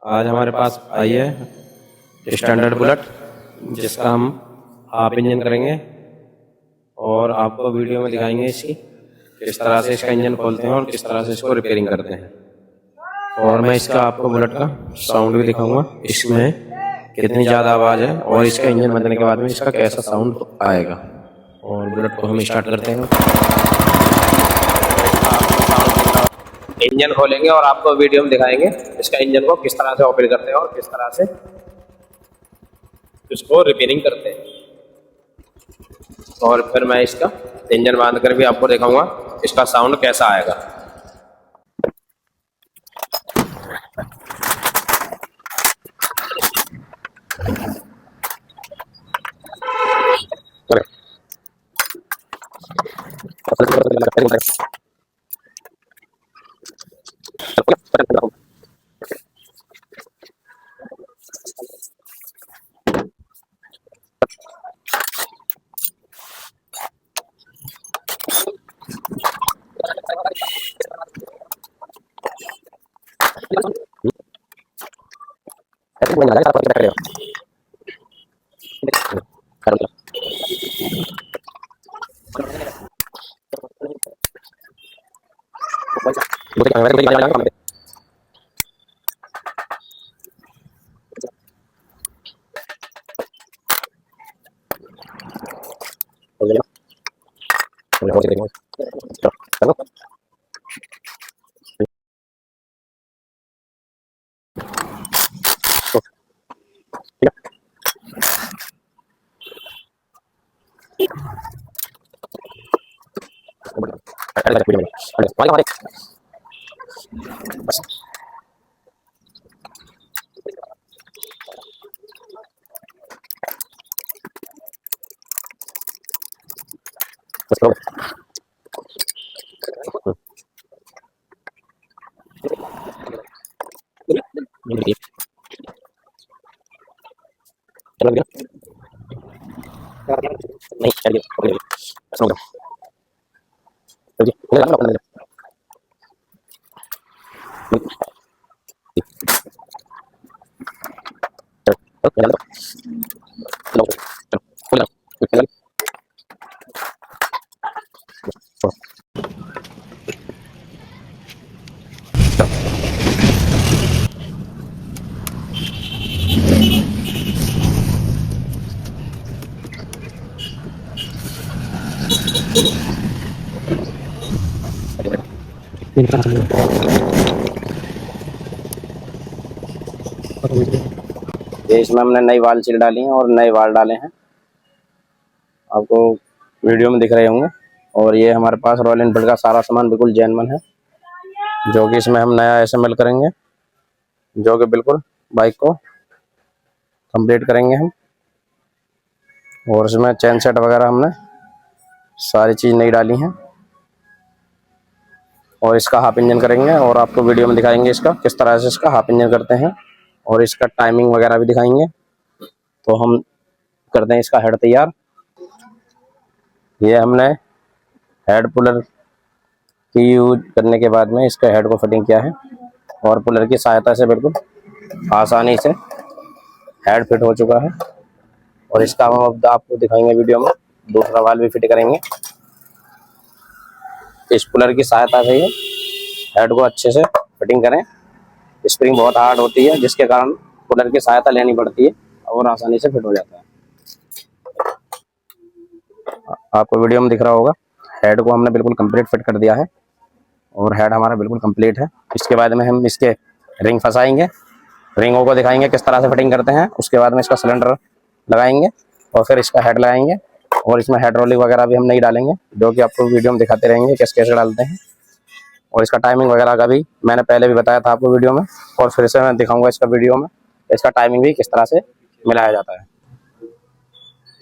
आज हमारे पास आई है स्टैंडर्ड बुलेट, जिसका हम हाफ इंजन करेंगे और आपको वीडियो में दिखाएंगे इसकी किस तरह से इसका इंजन खोलते हैं और किस तरह से इसको रिपेयरिंग करते हैं। और मैं इसका आपको बुलेट का साउंड भी दिखाऊंगा, इसमें कितनी ज़्यादा आवाज़ है और इसका इंजन बंदने के बाद में इसका कैसा साउंड आएगा। और बुलेट को हम स्टार्ट करते हैं। इंजन खोलेंगे और आपको वीडियो में दिखाएंगे इसका इंजन को किस तरह से ऑपरेट करते हैं और किस तरह से इसको रिपेयरिंग करते हैं। और फिर मैं इसका इंजन बंद कर भी आपको दिखाऊंगा इसका साउंड कैसा आएगा। ये इसमें हमने नई वाल सील डाली है और नए वाल डाले हैं, आपको वीडियो में दिख रहे होंगे। और ये हमारे पास रॉयल एनफील्ड का सारा सामान बिल्कुल जेन्युइन है, जो कि इसमें हम नया एसएमएल करेंगे, जो कि बिल्कुल बाइक को कंप्लीट करेंगे हम। और इसमें चैन सेट वगैरह हमने सारी चीज़ नई डाली हैं। और इसका हाफ इंजन करेंगे और आपको वीडियो में दिखाएंगे इसका किस तरह से इसका हाफ इंजन करते हैं और इसका टाइमिंग वगैरह भी दिखाएंगे। तो हम करते हैं इसका हेड तैयार। ये हमने हेड पुलर की यूज करने के बाद में इसका हेड को फिटिंग किया है और पुलर की सहायता से बिल्कुल आसानी से हेड फिट हो चुका है। और इसका हम अब आपको दिखाएंगे वीडियो में, दूसरा वाल भी फिट करेंगे। इस पुलर की सहायता से ये हेड को अच्छे से फिटिंग करें। स्प्रिंग बहुत हार्ड होती है, जिसके कारण पुलर की सहायता लेनी पड़ती है और आसानी से फिट हो जाता है। आपको वीडियो में दिख रहा होगा, हेड को हमने बिल्कुल कंप्लीट फिट कर दिया है और हेड हमारा बिल्कुल कंप्लीट है। इसके बाद में हम इसके रिंग फंसाएंगे, रिंगों को दिखाएंगे किस तरह से फिटिंग करते हैं। उसके बाद में इसका सिलेंडर लगाएंगे और फिर इसका हेड लगाएंगे और इसमें हेड रोलिंग वगैरह भी हम नहीं डालेंगे, जो कि आपको वीडियो में दिखाते रहेंगे कैसे कैसे डालते हैं। और इसका टाइमिंग वगैरह का भी मैंने पहले भी बताया था आपको वीडियो में, और फिर से मैं दिखाऊंगा इसका वीडियो में इसका टाइमिंग भी किस तरह से मिलाया जाता है।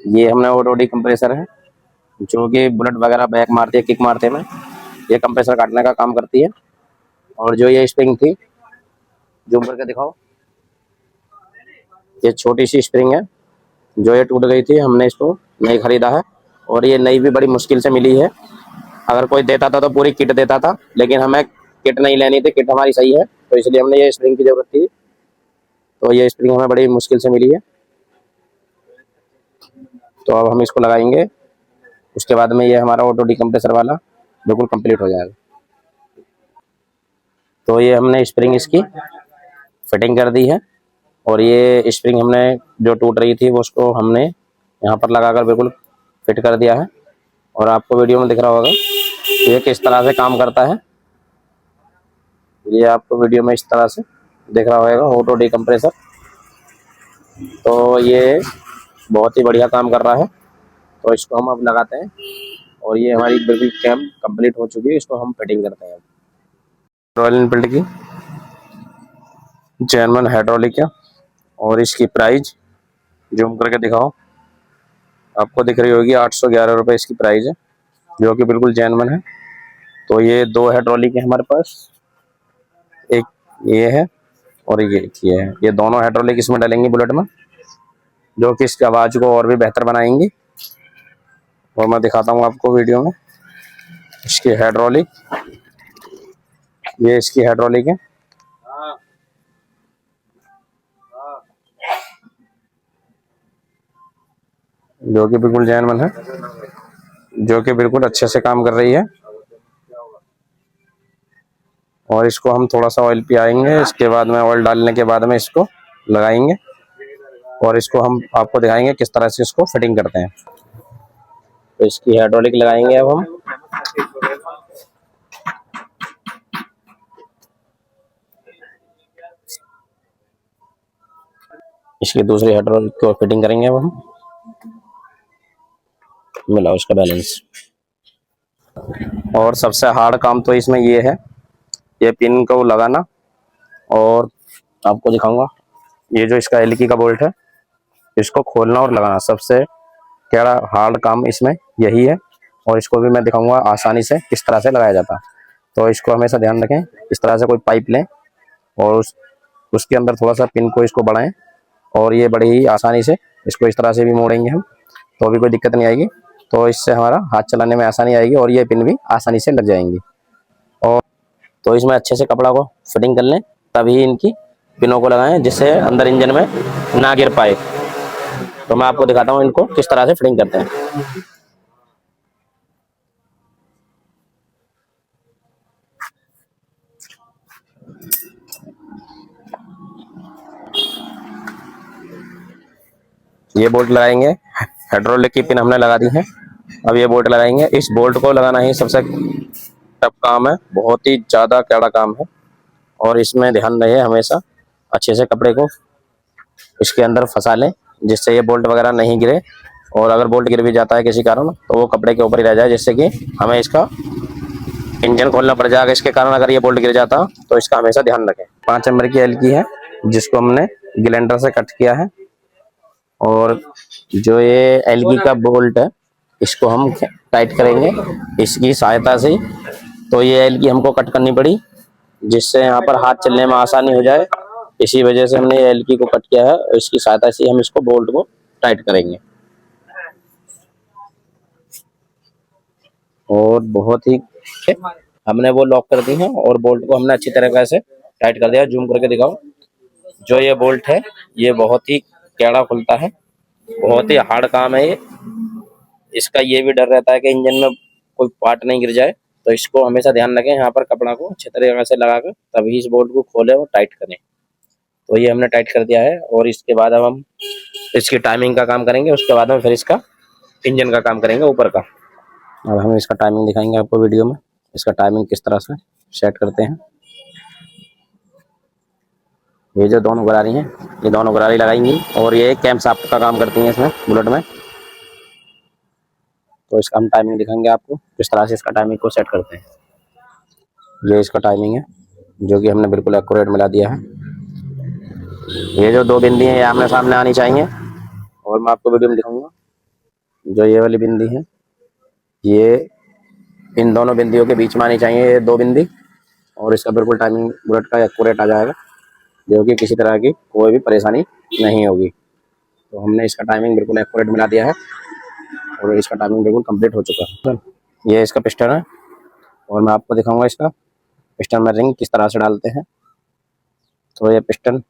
ये हमने ओडोडी कंप्रेसर है, जो कि बुलेट वगैरह बैक मारती है, किक मारते में ये कंप्रेसर काटने का काम करती है। और जो ये स्प्रिंग थी, जूम करके दिखाओ, ये छोटी सी स्प्रिंग है जो ये टूट गई थी, हमने इसको नई खरीदा है। और ये नई भी बड़ी मुश्किल से मिली है, अगर कोई देता था तो पूरी किट देता था, लेकिन हमें किट नहीं लेनी थी, किट हमारी सही है, तो इसलिए हमने ये स्प्रिंग की जरूरत थी तो ये स्प्रिंग हमें बड़ी मुश्किल से मिली है। तो अब हम इसको लगाएंगे, उसके बाद में ये हमारा ऑटो डिकम्प्रेसर वाला बिल्कुल कंप्लीट हो जाएगा। तो ये हमने स्प्रिंग इसकी फिटिंग कर दी है, और ये स्प्रिंग हमने जो टूट रही थी वो उसको हमने यहाँ पर लगाकर बिल्कुल फिट कर दिया है। और आपको वीडियो में दिख रहा होगा ये किस तरह से काम करता है। ये आपको वीडियो में इस तरह से दिख रहा होगा ऑटो डिकम्प्रेसर। तो ये बहुत ही बढ़िया काम कर रहा है। तो इसको हम अब लगाते हैं, और ये हमारी बिल्कुल कैम कंप्लीट हो चुकी है। इसको हम फिटिंग करते हैं। रॉयल एनफील्ड की जर्मन हाइड्रोलिक है, और इसकी प्राइस जूम करके दिखाओ, आपको दिख रही होगी 811 रुपये इसकी प्राइस है, जो कि बिल्कुल जर्मन है। तो ये दो हाइड्रोलिक है हमारे पास, एक ये है और ये है। ये दोनों हाइड्रोलिक इसमें डालेंगे बुलेट में, जो कि इसकी आवाज़ को और भी बेहतर बनाएंगी। और मैं दिखाता हूँ आपको वीडियो में इसकी हाइड्रोलिक। ये इसकी हाइड्रोलिक है, जो कि बिल्कुल जर्मन है, जो कि बिल्कुल अच्छे से काम कर रही है। और इसको हम थोड़ा सा ऑयल पियाएंगे, इसके बाद में ऑयल डालने के बाद में इसको लगाएंगे, और इसको हम आपको दिखाएंगे किस तरह से इसको फिटिंग करते हैं। तो इसकी हाइड्रोलिक लगाएंगे अब हम। इसकी दूसरी हाइड्रोलिक को फिटिंग करेंगे अब हम। मिलाओ इसका बैलेंस। और सबसे हार्ड काम तो इसमें ये है, ये पिन को लगाना। और आपको दिखाऊंगा ये जो इसका एलकी का बोल्ट है, इसको खोलना और लगाना सबसे कड़ा हार्ड काम इसमें यही है। और इसको भी मैं दिखाऊंगा आसानी से किस तरह से लगाया जाता है। तो इसको हमेशा ध्यान रखें, इस तरह से कोई पाइप लें और उसके अंदर थोड़ा सा पिन को इसको बढ़ाएं, और ये बड़ी ही आसानी से इसको इस तरह से भी मोड़ेंगे हम, तो अभी कोई दिक्कत नहीं आएगी। तो इससे हमारा हाथ चलाने में आसानी आएगी, और ये पिन भी आसानी से लग जाएंगी। और तो इसमें अच्छे से कपड़ा को फिटिंग कर लें, तभी इनकी पिनों को लगाएं, जिससे अंदर इंजन में ना गिर पाए। तो मैं आपको दिखाता हूँ इनको किस तरह से फिटिंग करते हैं। ये बोल्ट लगाएंगे, हाइड्रोलिक की पिन हमने लगा दी है। अब ये बोल्ट लगाएंगे। इस बोल्ट को लगाना ही सबसे टफ काम है, बहुत ही ज़्यादा कड़ा काम है। और इसमें ध्यान रहे हमेशा अच्छे से कपड़े को इसके अंदर फंसा लें, जिससे ये बोल्ट वगैरह नहीं गिरे। और अगर बोल्ट गिर भी जाता है किसी कारण, तो वो कपड़े के ऊपर ही रह जाए, जिससे कि हमें इसका इंजन खोलना पड़ जाएगा इसके कारण। अगर ये बोल्ट गिर जाता तो इसका हमेशा ध्यान रखें। 5 नंबर की एल की है, जिसको हमने ग्लेंडर से कट किया है। और जो ये एलगी का बोल्ट है, इसको हम टाइट करेंगे इसकी सहायता से। तो ये एलगी हमको कट करनी पड़ी, जिससे यहाँ पर हाथ चलने में आसानी हो जाए। इसी वजह से हमने एलगी को कट किया है, इसकी सहायता से हम इसको बोल्ट को टाइट करेंगे। और बहुत ही हमने वो लॉक कर दी है, और बोल्ट को हमने अच्छी तरीके से टाइट कर दिया। जूम करके दिखाओ, जो ये बोल्ट है ये बहुत ही कड़ा खुलता है, बहुत ही हार्ड काम है ये। इसका ये भी डर रहता है कि इंजन में कोई पार्ट नहीं गिर जाए। तो इसको हमेशा ध्यान रखें, यहाँ पर कपड़ा को अच्छे तरीके से लगाकर तभी इस बोल्ट को खोलें और टाइट करें। तो ये हमने टाइट कर दिया है, और इसके बाद अब हम इसकी टाइमिंग का काम करेंगे। उसके बाद में फिर इसका इंजन का काम करेंगे ऊपर का। अब हम इसका टाइमिंग दिखाएंगे आपको वीडियो में, इसका टाइमिंग किस तरह से सेट करते हैं। ये जो दोनों गरारी हैं, ये दोनों गरारी लगाएंगी, और ये कैम शाफ्ट का काम करती हैं इसमें बुलेट में। तो इसका हम टाइमिंग दिखाएंगे आपको किस तरह से इसका टाइमिंग को सेट करते हैं। ये इसका टाइमिंग है, जो कि हमने बिल्कुल एक्यूरेट मिला दिया है। ये जो दो बिंदी हैं ये आमने सामने आनी चाहिए, और मैं आपको वीडियो में दिखाऊंगा। जो ये वाली बिंदी है, ये इन दोनों बिंदियों के बीच में आनी चाहिए ये दो बिंदी, और इसका बिल्कुल टाइमिंग बुलेट का एक्यूरेट आ जाएगा, जो कि किसी तरह की कोई भी परेशानी नहीं होगी। तो हमने इसका टाइमिंग बिल्कुल एक्यूरेट मिला दिया है, और इसका टाइमिंग बिल्कुल कंप्लीट हो चुका है। ये इसका पिस्टन है, और मैं आपको दिखाऊंगा इसका पिस्टन में रिंग किस तरह से डालते हैं। तो ये पिस्टन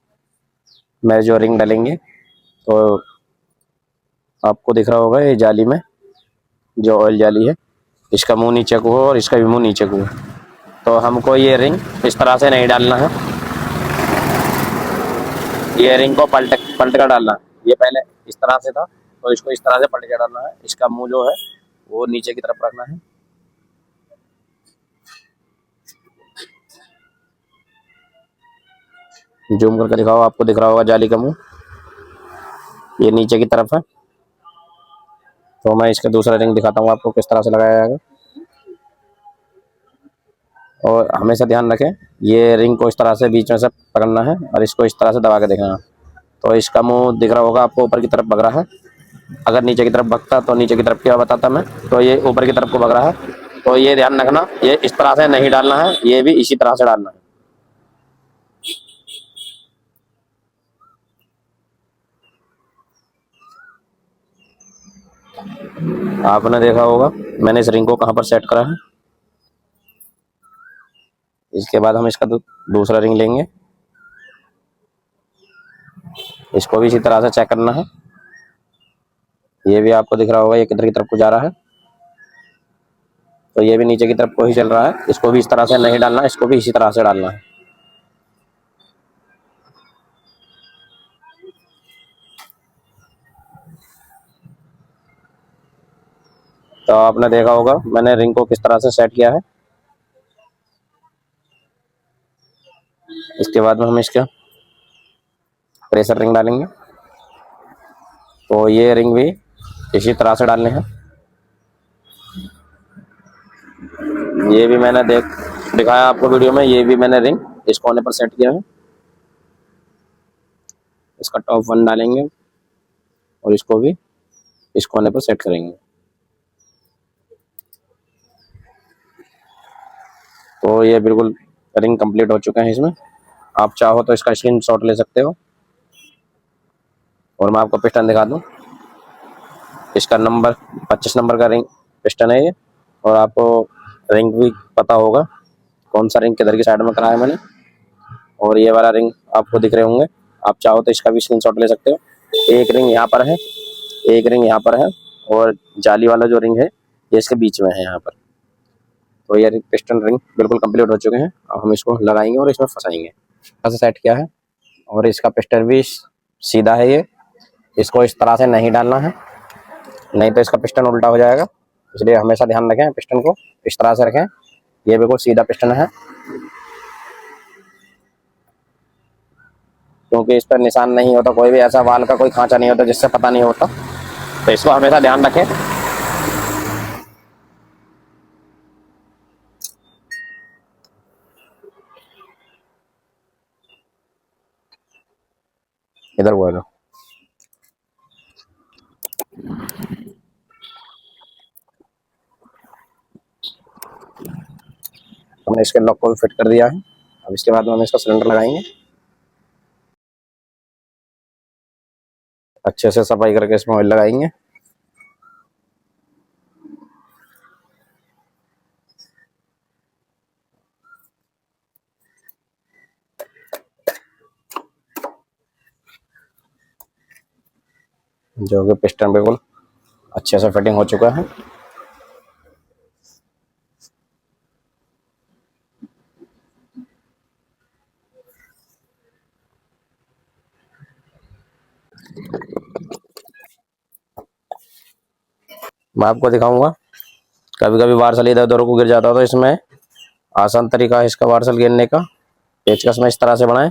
में जो रिंग डालेंगे तो आपको दिख रहा होगा ये जाली में जो ऑयल जाली है, इसका मुंह नीचे को हो और इसका भी मुंह नीचे को हो। तो हमको ये रिंग इस तरह से नहीं डालना है, ये रिंग को पलट पलट कर डालना है। ये पहले इस तरह से था तो इसको इस तरह से पलट कर डालना है। इसका मुंह जो है वो नीचे की तरफ रखना है। जूम करके दिखाओ, आपको दिख रहा होगा जाली का मुंह ये नीचे की तरफ है। तो मैं इसका दूसरा रिंग दिखाता हूँ आपको किस तरह से लगाया जाएगा। और हमेशा ध्यान रखें ये रिंग को इस तरह से बीच में से पकड़ना है और इसको इस तरह से दबा के देखना है। तो इसका मुंह दिख रहा होगा आपको ऊपर की तरफ भग रहा है। अगर नीचे की तरफ भगता तो नीचे की तरफ क्या बताता मैं, तो ये ऊपर की तरफ को भग रहा है। तो ये ध्यान रखना ये इस तरह से नहीं डालना है, ये भी इसी तरह से डालना है। आपने देखा होगा मैंने इस रिंग को कहाँ पर सेट करा है। इसके बाद हम इसका दूसरा रिंग लेंगे, इसको भी इसी तरह से चेक करना है। ये भी आपको दिख रहा होगा ये किधर की तरफ को जा रहा है, तो ये भी नीचे की तरफ को ही चल रहा है। इसको भी इस तरह से नहीं डालना, इसको भी इसी तरह से डालना है। तो आपने देखा होगा मैंने रिंग को किस तरह से सेट किया है। इसके बाद में हम इसका प्रेशर रिंग डालेंगे, तो ये रिंग भी इसी तरह से डालने हैं। ये भी मैंने दिखाया आपको वीडियो में, ये भी मैंने रिंग इस कोने पर सेट किया है। इसका टॉप वन डालेंगे और इसको भी इस कोने पर सेट करेंगे। तो ये बिल्कुल रिंग कंप्लीट हो चुके हैं। इसमें आप चाहो तो इसका स्क्रीनशॉट ले सकते हो और मैं आपको पिस्टन दिखा दूं। इसका नंबर 25 नंबर का रिंग पिस्टन है ये, और आपको रिंग भी पता होगा कौन सा रिंग किधर की साइड में करा है मैंने। और ये वाला रिंग आपको दिख रहे होंगे, आप चाहो तो इसका भी स्क्रीनशॉट ले सकते हो। एक रिंग यहाँ पर है, एक रिंग यहाँ पर है, और जाली वाला जो रिंग है ये इसके बीच में है यहाँ पर। तो ये पिस्टन रिंग बिल्कुल कंप्लीट हो चुके हैं। अब हम इसको लगाएंगे और इसमें फंसाएंगे। ऐसे सेट किया है और इसका पिस्टन भी सीधा है। ये इसको इस तरह से नहीं डालना है, नहीं तो इसका पिस्टन उल्टा हो जाएगा। इसलिए हमेशा ध्यान रखें पिस्टन को इस तरह से रखें। ये बिल्कुल सीधा पिस्टन है क्योंकि इस पर निशान नहीं होता, कोई भी ऐसा वाल का कोई खांचा नहीं होता जिससे पता नहीं होता। तो इसको हमेशा ध्यान रखें। इधर बोलो, हमने इसके लॉक को भी फिट कर दिया है। अब इसके बाद में हम इसका सिलेंडर लगाएंगे। अच्छे से सफाई करके इसमें ऑयल लगाएंगे। जो कि पिस्टन बिल्कुल अच्छे से फिटिंग हो चुका है। मैं आपको दिखाऊंगा, कभी कभी वार्सल इधर उधर को गिर जाता है, तो इसमें आसान तरीका है इसका वार्सल गिरने का। पेचकस में इस तरह से बनाएं।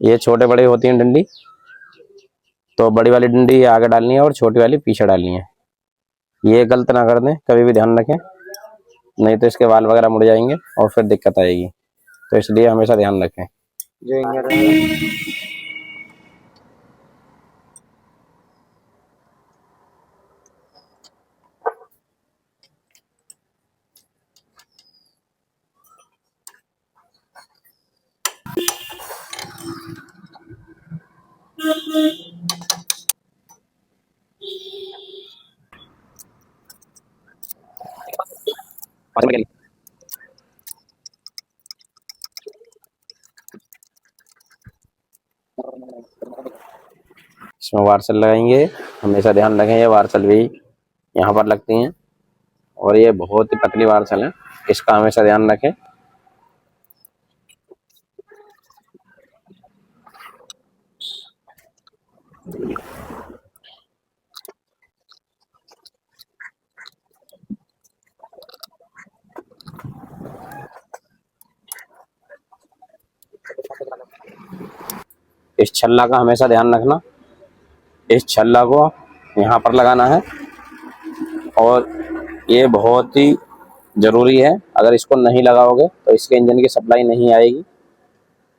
ये छोटे बड़े होती हैं डंडी, तो बड़ी वाली डंडी आगे डालनी है और छोटी वाली पीछे डालनी है। ये गलत ना कर दें, कभी भी ध्यान रखें, नहीं तो इसके बाल वगैरह मुड़ जाएंगे और फिर दिक्कत आएगी। तो इसलिए हमेशा ध्यान रखें। इसमें वार्सल लगाएंगे, हमेशा ध्यान रखें ये वार्सल भी यहाँ पर लगती हैं और ये बहुत ही पतली वार्सल है, इसका हमेशा ध्यान रखें। इस छल्ला का हमेशा ध्यान रखना, इस छल्ला को यहाँ पर लगाना है और ये बहुत ही ज़रूरी है। अगर इसको नहीं लगाओगे तो इसके इंजन की सप्लाई नहीं आएगी,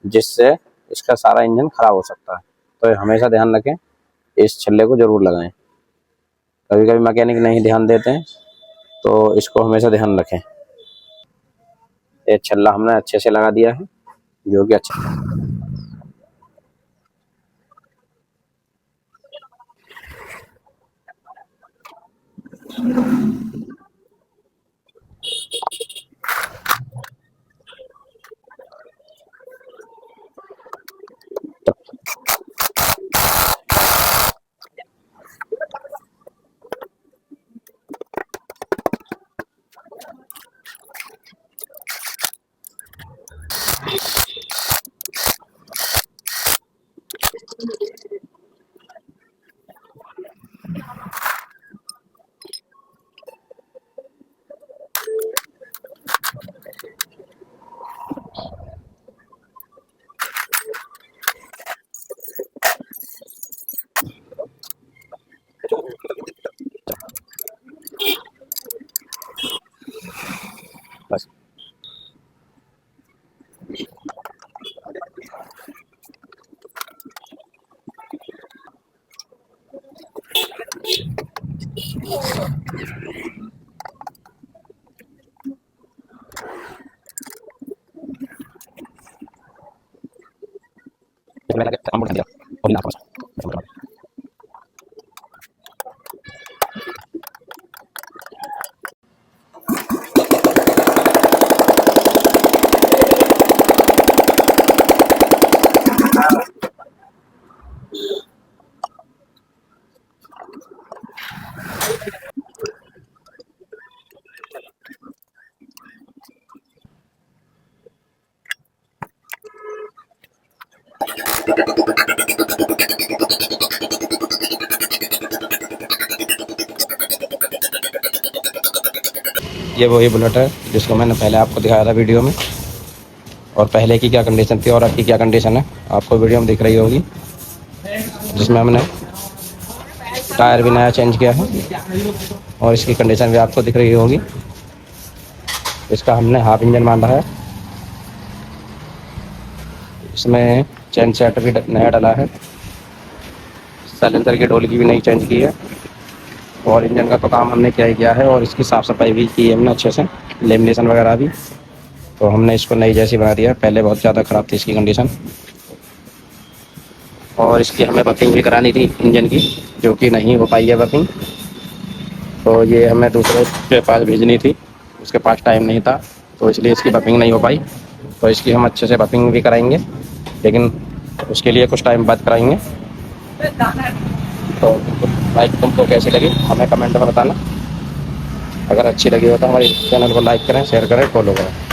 जिससे इसका सारा इंजन खराब हो सकता है। तो हमेशा ध्यान रखें, इस छल्ले को ज़रूर लगाएं। कभी कभी मैकेनिक नहीं ध्यान देते हैं, तो इसको हमेशा ध्यान रखें। ये छल्ला हमने अच्छे से लगा दिया है, जो कि अच्छा। बस ये वही बुलेट है जिसको मैंने पहले आपको दिखाया था वीडियो में, और पहले की क्या कंडीशन थी और अब की क्या कंडीशन है आपको वीडियो में दिख रही होगी, जिसमें हमने टायर भी नया चेंज किया है और इसकी कंडीशन भी आपको दिख रही होगी। इसका हमने हाफ इंजन बांधा है, इसमें चेन सेट भी नया डला है, सिलेंडर की डोल की भी नई चेंज की है और इंजन का तो काम हमने क्या ही किया है और इसकी साफ़ सफाई भी की है हमने अच्छे से, लेमिनेशन वगैरह भी। तो हमने इसको नई जैसी बना दिया, पहले बहुत ज़्यादा ख़राब थी इसकी कंडीशन। और इसकी हमें बफिंग भी करानी थी इंजन की, जो कि नहीं हो पाई है बफिंग, तो ये हमें दूसरे के पास भेजनी थी, उसके पास टाइम नहीं था, तो इसलिए इसकी बफिंग नहीं हो पाई। तो इसकी हम अच्छे से बफिंग भी कराएंगे, लेकिन उसके लिए कुछ टाइम बाद कराएंगे। तो बाइक तुमको कैसी लगी हमें कमेंट में बताना। अगर अच्छी लगी हो तो हमारे चैनल को लाइक करें, शेयर करें, फॉलो करें।